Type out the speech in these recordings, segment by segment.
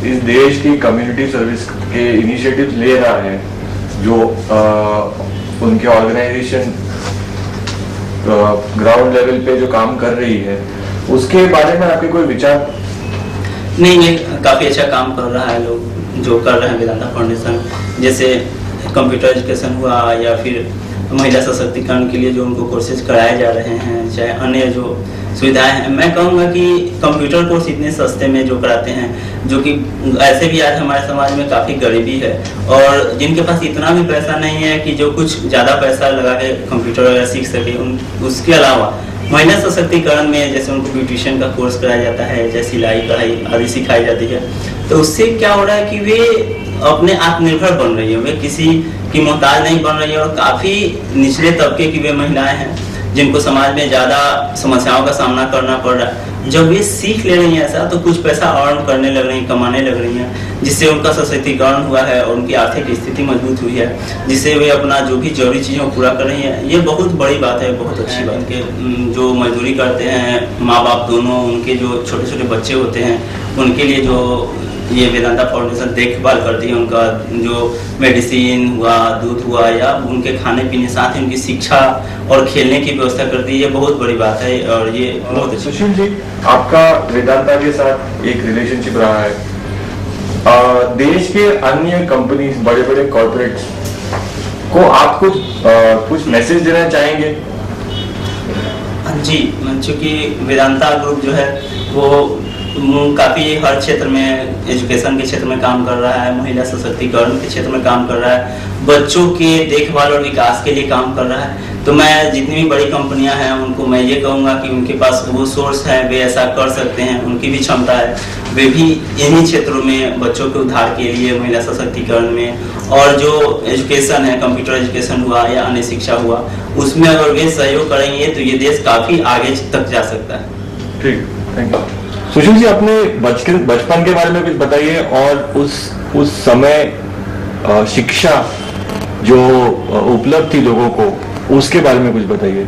इस देश की कम्युनिटी सर्विस के इनिशिएटिव्स ले रहा है, जो उनके ऑर्गेनाइजेशन ग्राउंड लेवल पे जो काम कर रही है, उसके बारे में आपके कोई विचार? नहीं, काफ़ी अच्छा काम कर रहा है लोग जो कर रहे हैं वेदांता फाउंडेशन, जैसे कंप्यूटर एजुकेशन हुआ या फिर महिला सशक्तिकरण के लिए जो उनको कोर्सेज कराए जा रहे हैं, चाहे अन्य जो सुविधाएं हैं। मैं कहूँगा कि कंप्यूटर कोर्स इतने सस्ते में जो कराते हैं, जो कि ऐसे भी आज हमारे समाज में काफ़ी गरीबी है और जिनके पास इतना भी पैसा नहीं है कि जो कुछ ज़्यादा पैसा लगा के कंप्यूटर वगैरह सीख सके, उसके अलावा महिला सशक्तिकरण में जैसे उनको ब्यूटिशियन का कोर्स कराया जाता है, जैसे सिलाई कढ़ाई आदि सिखाई जाती है, तो उससे क्या हो रहा है कि वे अपने आत्मनिर्भर बन रही है, वे किसी की मोहताज नहीं बन रही है और काफ़ी निचले तबके की वे महिलाएं हैं जिनको समाज में ज़्यादा समस्याओं का सामना करना पड़ रहा है। जब वे सीख ले रही हैं ऐसा, तो कुछ पैसा अर्न करने लग रही हैं, कमाने लग रही हैं, जिससे उनका सशक्तिकरण हुआ है और उनकी आर्थिक स्थिति मजबूत हुई है, जिससे वे अपना जो भी जरूरी चीज़ों को पूरा कर रही हैं। ये बहुत बड़ी बात है, बहुत अच्छी बात है। जो मजदूरी करते हैं माँ बाप दोनों, उनके जो छोटे छोटे बच्चे होते हैं, उनके लिए जो ये वेदांता फाउंडेशन देखभाल करती है, उनका जो मेडिसिन हुआ, दूध हुआ, या उनके खाने पीने, साथ ही उनकी शिक्षा और खेलने की व्यवस्था करती है, ये बहुत बड़ी बात है और ये बहुत अच्छी। सुशील जी, आपका वेदांता के साथ एक रिलेशनशिप रहा है। देश के अन्य कंपनीज, बड़े बड़े कॉर्पोरेट्स को आप कुछ मैसेज देना चाहेंगे? जी, चूँकि वेदांता ग्रुप जो है वो काफ़ी हर क्षेत्र में, एजुकेशन के क्षेत्र में काम कर रहा है, महिला सशक्तिकरण के क्षेत्र में काम कर रहा है, बच्चों के देखभाल और विकास के लिए काम कर रहा है। तो मैं जितनी भी बड़ी कंपनियां हैं उनको मैं ये कहूँगा कि उनके पास वो सोर्स है, वे ऐसा कर सकते हैं, उनकी भी क्षमता है, वे भी इन्हीं क्षेत्रों में बच्चों के उद्धार के लिए, महिला सशक्तिकरण में, और जो एजुकेशन है, कंप्यूटर एजुकेशन हुआ या अन्य शिक्षा हुआ, उसमें अगर वे सहयोग करेंगे तो ये देश काफ़ी आगे तक जा सकता है। ठीक, थैंक यू। सुशील जी, अपने बचपन के बारे में कुछ बताइए और उस समय शिक्षा जो उपलब्ध थी लोगों को, उसके बारे में कुछ बताइए।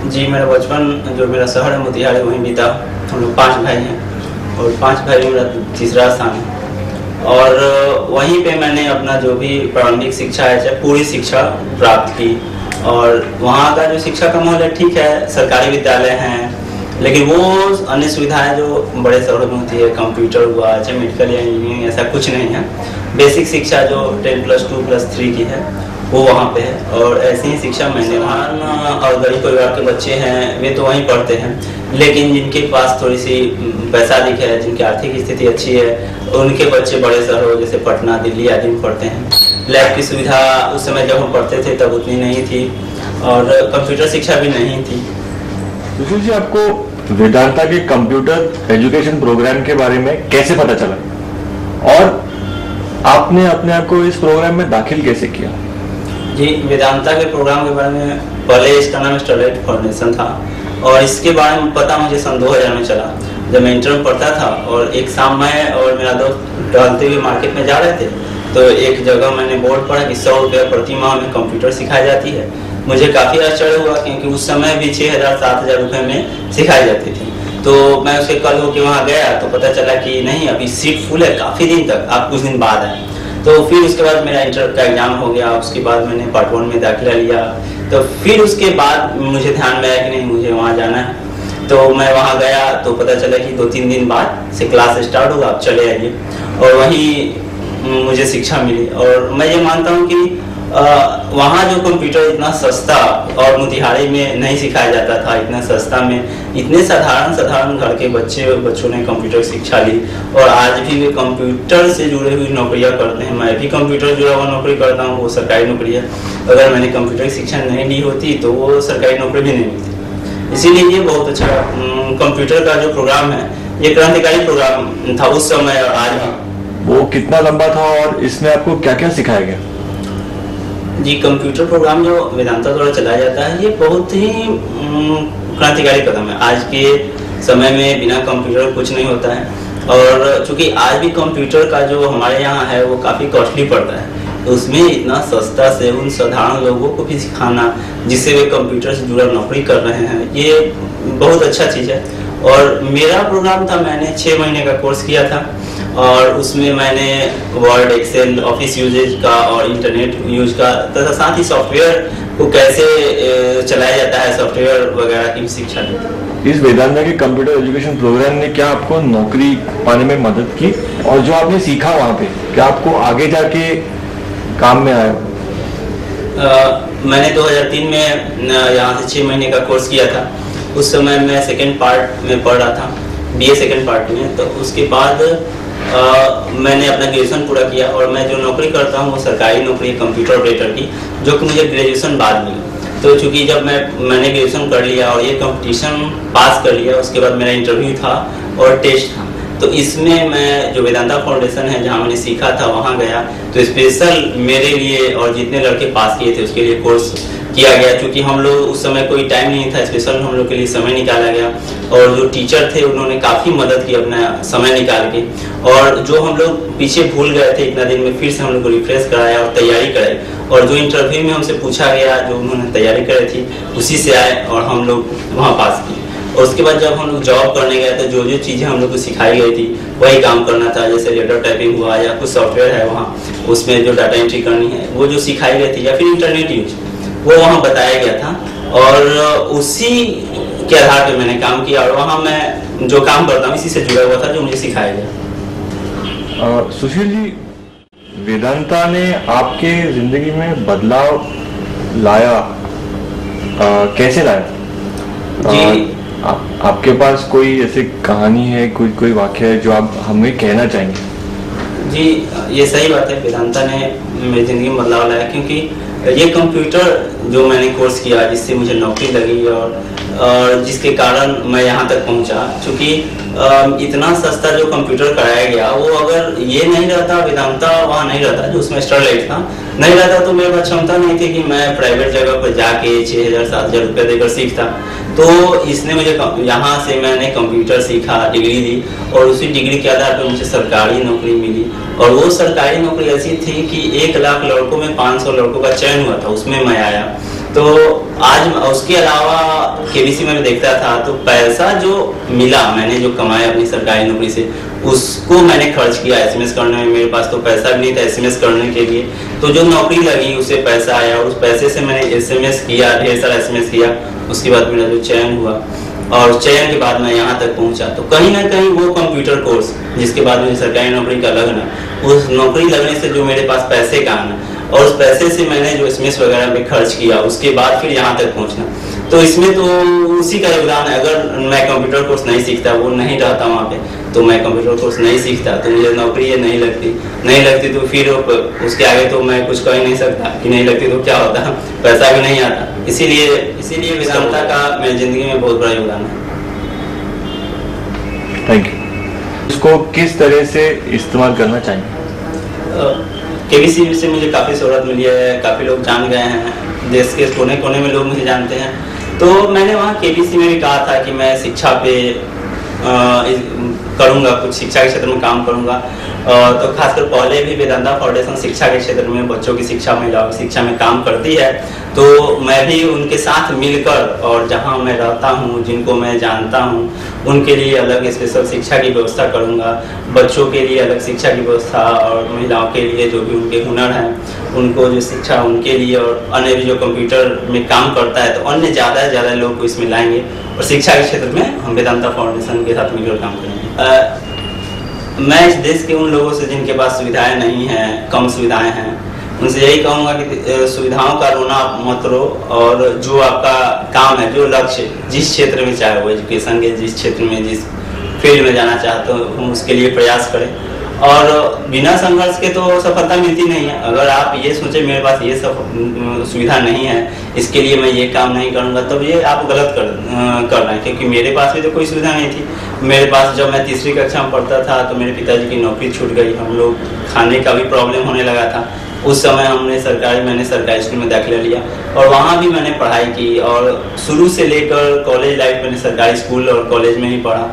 जी, मेरा बचपन जो मेरा शहर है मोतिहारी, वहीं बीता। हम लोग 5 भाई हैं और 5 भाई में मेरा तीसरा स्थान है और वहीं पे मैंने अपना जो भी प्रारंभिक शिक्षा है, चाहे पूरी शिक्षा प्राप्त की। और वहाँ का जो शिक्षा का माहौल है, ठीक है, सरकारी विद्यालय हैं, लेकिन वो अन्य सुविधाएं जो बड़े शहरों में होती है, कंप्यूटर हुआ, चाहे मेडिकल या इंजीनियरिंग, ऐसा कुछ नहीं है। बेसिक शिक्षा जो 10+2+3 की है वो वहाँ पे है और ऐसी ही शिक्षा मैंने वहाँ। और गरीब परिवार के बच्चे हैं वे तो वहीं पढ़ते हैं, लेकिन जिनके पास थोड़ी सी पैसा दिख है, जिनकी आर्थिक स्थिति अच्छी है, उनके बच्चे बड़े शहरों जैसे पटना, दिल्ली आदि में पढ़ते हैं। लैब की सुविधा उस समय जब हम पढ़ते थे तब उतनी नहीं थी और कंप्यूटर शिक्षा भी नहीं थी। सुशील जी, आपको वेदांता के कंप्यूटर एजुकेशन प्रोग्राम के बारे में कैसे पता चला और आपने अपने आप को इस प्रोग्राम में दाखिल कैसे किया? जी, वेदांता के प्रोग्राम के बारे में पहले इसका नाम स्टरलाइट फाउंडेशन था और इसके बारे में पता मुझे सन 2000 में चला, जब मैं इंटर में पढ़ता था। और एक शाम मैं और मेरा दोस्त टहलते हुए मार्केट में जा रहे थे, तो एक जगह मैंने बोर्ड पढ़ा कि 100 रुपये प्रति माह में कंप्यूटर सिखाई जाती है। मुझे काफ़ी आश्चर्य हुआ क्योंकि उस समय भी 6000-7000 रुपये में सिखाई जाती थी। तो मैं उसके कल होकर वहाँ गया तो पता चला कि नहीं, अभी सीट फुल है काफ़ी दिन तक, आप कुछ दिन बाद आए। तो फिर उसके बाद मेरा इंटर का एग्जाम हो गया, उसके बाद मैंने पार्ट 1 में दाखिला लिया। तो फिर उसके बाद मुझे ध्यान में आया कि नहीं, मुझे वहाँ जाना है। तो मैं वहाँ गया तो पता चला कि 2-3 दिन बाद से क्लास स्टार्ट होगा, आप चले आइए। और वहीं मुझे शिक्षा मिली और मैं ये मानता हूँ कि वहाँ जो कंप्यूटर इतना सस्ता और मोतिहारी में नहीं सिखाया जाता था, इतना सस्ता में इतने साधारण घर के बच्चों ने कंप्यूटर शिक्षा ली और आज भी वे कंप्यूटर से जुड़े हुई नौकरियां करते हैं। मैं भी कंप्यूटर जुड़ा हुआ नौकरी करता हूँ, वो सरकारी नौकरी है। अगर मैंने कंप्यूटर की शिक्षा नहीं ली होती तो वो सरकारी नौकरी भी नहीं मिलती। इसीलिए ये बहुत अच्छा कंप्यूटर का जो प्रोग्राम है, ये क्रांतिकारी प्रोग्राम था उस समय और आज भी। वो कितना लंबा था और इसमें आपको क्या क्या सिखाया गया? जी, कंप्यूटर प्रोग्राम जो वेदांता द्वारा चलाया जाता है, ये बहुत ही क्रांतिकारी कदम है। आज के समय में बिना कंप्यूटर कुछ नहीं होता है और चूंकि आज भी कंप्यूटर का जो हमारे यहाँ है वो काफ़ी कॉस्टली पड़ता है, तो उसमें इतना सस्ता से उन साधारण लोगों को भी सिखाना जिससे वे कंप्यूटर से जुड़ा नौकरी कर रहे हैं, ये बहुत अच्छा चीज़ है। और मेरा प्रोग्राम था, मैंने 6 महीने का कोर्स किया था और उसमें मैंने वर्ड, एक्सेल, ऑफिस यूजेज का और इंटरनेट यूज का तथा साथ ही सॉफ्टवेयर को कैसे चलाया जाता है, सॉफ्टवेयर वगैरह की शिक्षा दी थी। इस वेदांता के कंप्यूटर एजुकेशन प्रोग्राम ने क्या आपको नौकरी पाने में मदद की, और जो आपने सीखा वहाँ पे क्या आपको आगे जाके काम में आया? मैंने 2003 में यहाँ से 6 महीने का कोर्स किया था। उस समय मैं सेकेंड पार्ट में पढ़ रहा था, BA सेकेंड पार्ट में। तो उसके बाद मैंने अपना ग्रेजुएशन पूरा किया और मैं जो नौकरी करता हूँ वो सरकारी नौकरी है कंप्यूटर ऑपरेटर की, जो कि मुझे ग्रेजुएशन बाद मिली। तो चूंकि जब मैंने ग्रेजुएशन कर लिया और ये कंपटीशन पास कर लिया, उसके बाद मेरा इंटरव्यू था और टेस्ट था। तो इसमें मैं जो वेदांता फाउंडेशन है जहाँ मैंने सीखा था वहाँ गया, तो स्पेशल मेरे लिए और जितने लड़के पास किए थे उसके लिए कोर्स किया गया। क्योंकि हम लोग उस समय कोई टाइम नहीं था, स्पेशल हम लोग के लिए समय निकाला गया और जो टीचर थे उन्होंने काफ़ी मदद की अपना समय निकाल के। और जो हम लोग पीछे भूल गए थे इतना दिन में, फिर से हम लोग को रिफ्रेश कराया और तैयारी कराई। और जो इंटरव्यू में हमसे पूछा गया, जो उन्होंने तैयारी कराई थी उसी से आए और हम लोग वहाँ पास किए। और उसके बाद जब हम लोग जॉब करने गए तो जो जो चीज़ें हम लोग को सिखाई गई थी वही काम करना था। जैसे लेटर टाइपिंग हुआ या कुछ सॉफ्टवेयर है वहाँ, उसमें जो डाटा एंट्री करनी है वो जो सिखाई गई थी, या फिर इंटरनेट यूज वो वहाँ बताया गया था। और उसी के आधार पर मैंने काम किया और वहाँ मैं जो काम करता हूँ इसी से जुड़ा हुआ था जो मुझे सिखाया गया। सुशील जी, वेदांता ने आपके जिंदगी में बदलाव लाया, कैसे लाया? जी, आपके पास कोई ऐसी कहानी है, कोई वाक्य है जो आप हमें कहना चाहेंगे? जी, ये सही बात है, वेदांता ने मेरी ज़िंदगी में बदलाव लाया। क्योंकि ये कंप्यूटर जो मैंने कोर्स किया जिससे मुझे नौकरी लगी और जिसके कारण मैं यहाँ तक पहुँचा। क्योंकि इतना सस्ता जो कंप्यूटर कराया गया, वो अगर ये नहीं रहता, वेदांता वहाँ नहीं रहता जो उसमें स्टरलाइट था नहीं रहता, तो मेरे पास क्षमता नहीं थी कि मैं प्राइवेट जगह पर जाके 6,000-7,000 रुपये देकर सीखता। तो इसने मुझे यहाँ से मैंने कंप्यूटर सीखा, डिग्री दी और उसी डिग्री के आधार पर मुझे सरकारी नौकरी मिली। और वो सरकारी नौकरी ऐसी थी कि 1 लाख लड़कों में 500 लड़कों का चयन हुआ था, उसमें मैं आया। तो आज उसके अलावा KBC में देखता था तो पैसा जो मिला, मैंने जो कमाया अपनी सरकारी नौकरी से, उसको मैंने खर्च किया SMS करने में। मेरे पास तो पैसा भी नहीं था SMS करने के लिए, तो जो नौकरी लगी उससे पैसा आया और उस पैसे से मैंने SMS किया, ढेर सारा SMS किया। उसके बाद मेरा जो चयन हुआ और चयन के बाद मैं यहाँ तक पहुँचा। तो कहीं ना कहीं वो कंप्यूटर कोर्स जिसके बाद मुझे सरकारी नौकरी का लगना, उस नौकरी लगने से जो मेरे पास पैसे का आना और उस पैसे से मैंने जो SMS वगैरह पे खर्च किया, उसके बाद फिर यहाँ तक पहुँचना, तो इसमें तो उसी का योगदान है। अगर मैं कंप्यूटर कोर्स नहीं सीखता, वो नहीं रहता वहाँ पे, तो मैं कंप्यूटर कोर्स नहीं सीखता तो मुझे नौकरी ये नहीं लगती तो फिर उसके आगे तो मैं कुछ कह ही नहीं सकता कि नहीं लगती तो क्या होता, पैसा भी नहीं आता। इसीलिए वेदांता का मेरी जिंदगी में बहुत बड़ा योगदान है। Thank you. इसको किस तरह से इस्तेमाल करना चाहिए? KBC से मुझे काफ़ी शोहरत मिली है, काफ़ी लोग जान गए हैं, देश के कोने कोने में लोग मुझे जानते हैं। तो मैंने वहाँ KBC में भी कहा था कि मैं शिक्षा पे करूँगा, कुछ शिक्षा के क्षेत्र में काम करूँगा। तो खासकर पहले भी वेदांता फाउंडेशन शिक्षा के क्षेत्र में, बच्चों की शिक्षा, महिलाओं की शिक्षा में काम करती है। तो मैं भी उनके साथ मिलकर और जहाँ मैं रहता हूँ, जिनको मैं जानता हूँ, उनके लिए अलग स्पेशल शिक्षा की व्यवस्था करूँगा। बच्चों के लिए अलग शिक्षा की व्यवस्था और महिलाओं के लिए जो भी उनके हुनर हैं उनको जो शिक्षा उनके लिए, और अन्य भी जो कंप्यूटर में काम करता है तो अन्य ज़्यादा से ज़्यादा लोग को इसमें लाएंगे और शिक्षा के क्षेत्र में हम वेदांता फाउंडेशन के साथ मिलकर काम करेंगे। मैं इस देश के उन लोगों से जिनके पास सुविधाएं नहीं हैं, कम सुविधाएं हैं, उनसे यही कहूँगा कि सुविधाओं का रोना आप मत रो, और जो आपका काम है, जो लक्ष्य जिस क्षेत्र में, चाहे वो एजुकेशन के जिस क्षेत्र में, जिस फील्ड में जाना चाहते हो, उसके लिए प्रयास करें। और बिना संघर्ष के तो सफलता मिलती नहीं है। अगर आप ये सोचे मेरे पास ये सब सुविधा नहीं है, इसके लिए मैं ये काम नहीं करूँगा, तब ये आप गलत कर रहे हैं। क्योंकि मेरे पास भी तो कोई सुविधा नहीं थी। मेरे पास जब मैं तीसरी कक्षा में पढ़ता था तो मेरे पिताजी की नौकरी छूट गई, हम लोग खाने का भी प्रॉब्लम होने लगा था। उस समय मैंने सरकारी स्कूल में दाखिला लिया और वहाँ भी मैंने पढ़ाई की, और शुरू से लेकर कॉलेज लाइफ मैंने सरकारी स्कूल और कॉलेज में ही पढ़ा।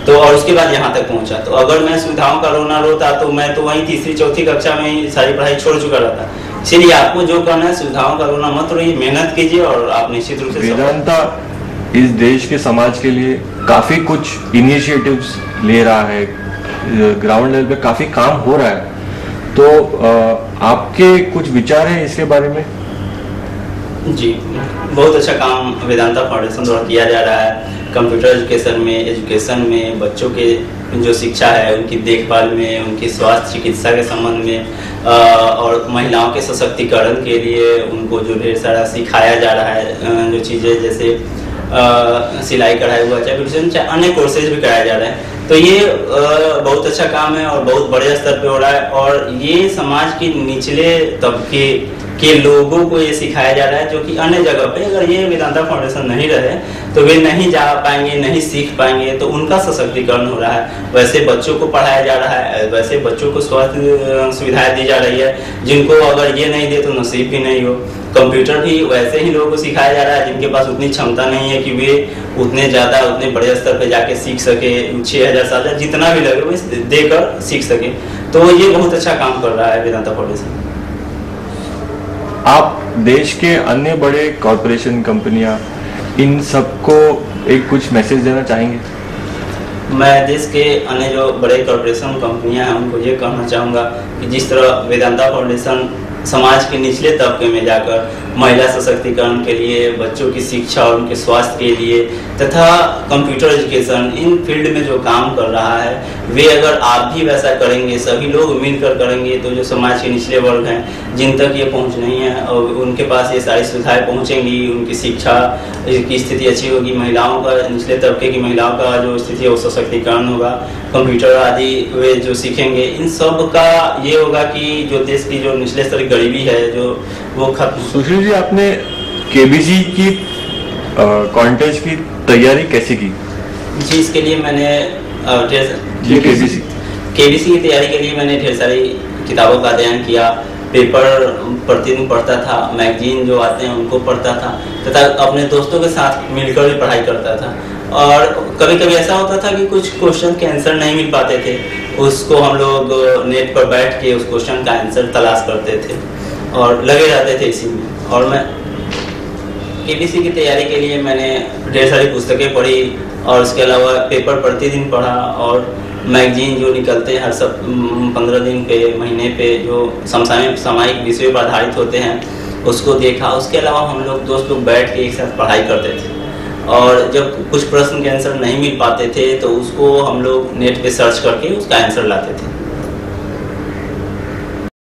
तो और उसके बाद यहाँ तक पहुँचा। तो अगर मैं सुविधाओं का रोना रोता तो मैं तो वहीं तीसरी चौथी कक्षा में ही सारी पढ़ाई छोड़ चुका रहता। इसीलिए आपको जो करना है, सुविधाओं का रोना मत रोइए, मेहनत कीजिए और आप निश्चित रूप से। वेदांता इस देश के समाज के लिए काफी कुछ इनिशिएटिव्स ले रहा है, ग्राउंड लेवल पे काफी काम हो रहा है, तो आपके कुछ विचार हैं इसके बारे में? जी, बहुत अच्छा काम वेदांता फाउंडेशन द्वारा किया जा रहा है। कंप्यूटर एजुकेशन में बच्चों के जो शिक्षा है, उनकी देखभाल में, उनकी स्वास्थ्य चिकित्सा के संबंध में और महिलाओं के सशक्तिकरण के लिए उनको जो ढेर सारा सिखाया जा रहा है, जो चीज़ें जैसे सिलाई कढ़ाई हुआ, चाहे अन्य कोर्सेज भी कराया जा रहा है। तो ये बहुत अच्छा काम है और बहुत बड़े स्तर पे हो रहा है, और ये समाज के निचले तबके के लोगों को ये सिखाया जा रहा है, जो कि अन्य जगह पे अगर ये वेदांता फाउंडेशन नहीं रहे तो वे नहीं जा पाएंगे, नहीं सीख पाएंगे, तो उनका सशक्तिकरण हो रहा है। वैसे बच्चों को पढ़ाया जा रहा है, वैसे बच्चों को स्वास्थ्य सुविधाएं दी जा रही है, जिनको अगर ये नहीं दे तो नसीब भी नहीं हो। कंप्यूटर भी वैसे ही लोगों को सिखाया जा रहा है जिनके पास उतनी क्षमता नहीं है कि वे उतने बड़े स्तर पे जाके सीख सके, 6000 7,000 जितना भी लगे वो देकर सीख सके। तो ये बहुत अच्छा काम कर रहा है वेदांता फाउंडेशन। आप देश के अन्य बड़े कॉरपोरेशन, कंपनियां, इन सबको एक कुछ मैसेज देना चाहेंगे? मैं देश के अन्य जो बड़े कॉरपोरेशन कंपनियां हैं उनको ये कहना चाहूँगा कि जिस तरह वेदांता फाउंडेशन समाज के निचले तबके में जाकर महिला सशक्तिकरण के लिए, बच्चों की शिक्षा और उनके स्वास्थ्य के लिए तथा कंप्यूटर एजुकेशन, इन फील्ड में जो काम कर रहा है, वे अगर आप भी वैसा करेंगे, सभी लोग मिलकर करेंगे, तो जो समाज के निचले वर्ग हैं जिन तक ये पहुंच नहीं है और उनके पास ये सारी सुविधाएं पहुंचेंगी, उनकी शिक्षा की स्थिति अच्छी होगी, महिलाओं का, निचले तबके की महिलाओं का जो स्थिति है वो सशक्तिकरण होगा, कंप्यूटर आदि वे जो सीखेंगे, इन सब का ये होगा कि जो देश की जो निचले स्तर की गरीबी है जो वो खत्म। सुशील जी, आपने केबीसी की कॉन्टेस्ट की तैयारी कैसे की? जी, इसके लिए मैंने केबीसी की तैयारी के लिए मैंने ढेर सारी किताबों का अध्ययन किया, पेपर प्रतिदिन पढ़ता था, मैगजीन जो आते हैं उनको पढ़ता था तथा अपने दोस्तों के साथ मिलकर भी पढ़ाई करता था। और कभी कभी ऐसा होता था कि कुछ क्वेश्चन के आंसर नहीं मिल पाते थे, उसको हम लोग नेट पर बैठ के उस क्वेश्चन का आंसर तलाश करते थे और लगे रहते थे इसी में। और मैं केबीसी की तैयारी के लिए मैंने ढेर सारी पुस्तकें पढ़ी और उसके अलावा पेपर प्रतिदिन पढ़ा और मैगजीन जो निकलते हैं हर 15 दिन पे, महीने पे, जो सामयिक विषयों पर आधारित होते हैं उसको देखा। उसके अलावा हम लोग दोस्त लोग बैठ के एक साथ पढ़ाई करते थे और जब कुछ प्रश्न के आंसर नहीं मिल पाते थे तो उसको हम लोग नेट पे सर्च करके उसका आंसर लाते थे।